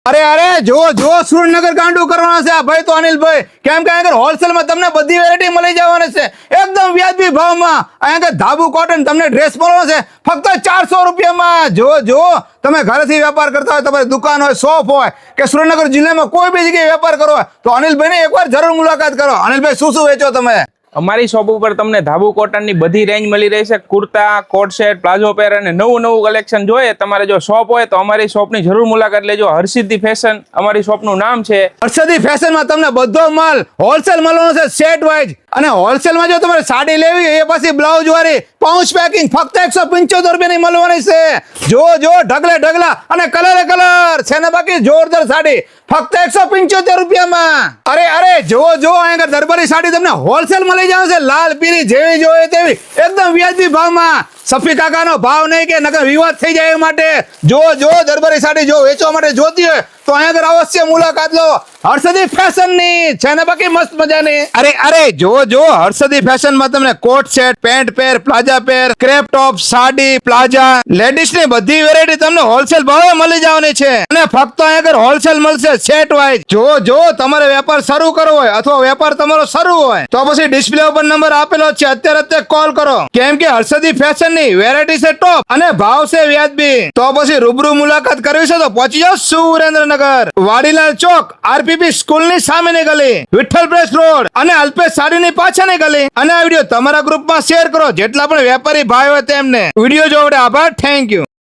અરે જો જો સુરેન્દ્રનગર ગાંડું કરવાના છે આ ભાઈ તો અનિલભાઈ, કેમ કે અહીંયા હોલસેલમાં તમને બધી વેરાયટી મળી જવાની છે એકદમ વ્યાજબી ભાવમાં. અહીંયા ધાબુ કોટન તમને ડ્રેસ મળવાનો છે ફક્ત 400 રૂપિયામાં. જો જો તમે ઘરેથી વેપાર કરતા હોય, તમારી દુકાન હોય, શોપ હોય કે સુરેન્દ્રનગર જિલ્લામાં કોઈ બી જગ્યાએ વેપાર કરો હોય તો અનિલભાઈને એકવાર જરૂર મુલાકાત કરો. અનિલભાઈ શું શું વેચો તમે? અમારી શોપ ઉપર તમને ધાબુ કોટનની બધી રેન્જ મળી રહેશે. કુર્તા, કોટ સેટ, પ્લાઝો પેર અને નવું કલેક્શન જોઈએ તમારે જો શોપ હોય તો અમારી શોપની જરૂર મુલાકાત લેજો. હર્ષિદ્ધિ ફેશન અમારી શોપનું નામ છે. હર્ષિદ્ધિ ફેશનમાં તમને બધો માલ હોલસેલ મળવાનો છે સેટ વાઇઝ. અને હોલસેલમાં જો તમારે સાડી લેવી એ પછી બ્લાઉઝ વાળી પાઉચ પેકિંગ ફક્ત 175 રૂપિયાની મળવાની છે. જો જો ઢગલે ઢગલા અને કલર કલર છે ને બાકી જોરદાર સાડી ફક્ત 175 રૂપિયામાં. અરે જો જો અહીંયા દરબારી સાડી તમને હોલસેલ મળી જશે લાલ પીરી જેવી જોઈએ તેવી એકદમ વ્યાજબી ભાવમાં. સફી કાકાનો ભાવ નહીં કે નકર વિવાદ થઈ જાય એ માટે જો જો દરબારી સાડી જો વેચવા માટે જોતી હોય તો અહીંયા અવશ્ય મુલાકાત લો. હર્ષિદ્ધિ ફેશન ની છે ને બાકી મસ્ત મજાની. અરે જો જો હર્ષિદ્ધિ ફેશન માં તમને coat set, pant pair, palazzo pair, crepe top, sari, palazzo, ladies ની બધી વેરાયટી તમને હોલસેલ ભાવે મળી જવાની છે. અને ફક્ત અહીંયા હોલસેલ મળશે સેટ વાઇઝ. જો જો તમારે વેપાર શરૂ કરવો હોય અથવા વેપાર તમારો શરૂ હોય તો પછી ડિસ્પ્લે ઉપર નંબર આપેલો છે, અત્યારે કોલ કરો. કેમ કે હર્ષિદ્ધિ ફેશન ની વેરાયટી છે ટોપ અને ભાવ છે વ્યાજબી. તો પછી રૂબરૂ મુલાકાત કરવી છે તો પહોંચી જાઓ સુરેન્દ્રનગર, વાડીલાલ ચોક, આરપીપી સ્કૂલ ની સામેની ગલી, વિઠ્ઠલ પ્રેસ રોડ અને અલ્પેશ સાડી ની પાછળની ગલી. અને આ વિડીયો તમારા ગ્રુપમાં શેર કરો જેટલા પણ વેપારી ભાઈ હોય તેમને. વિડીયો જોવા આભાર. Thank you.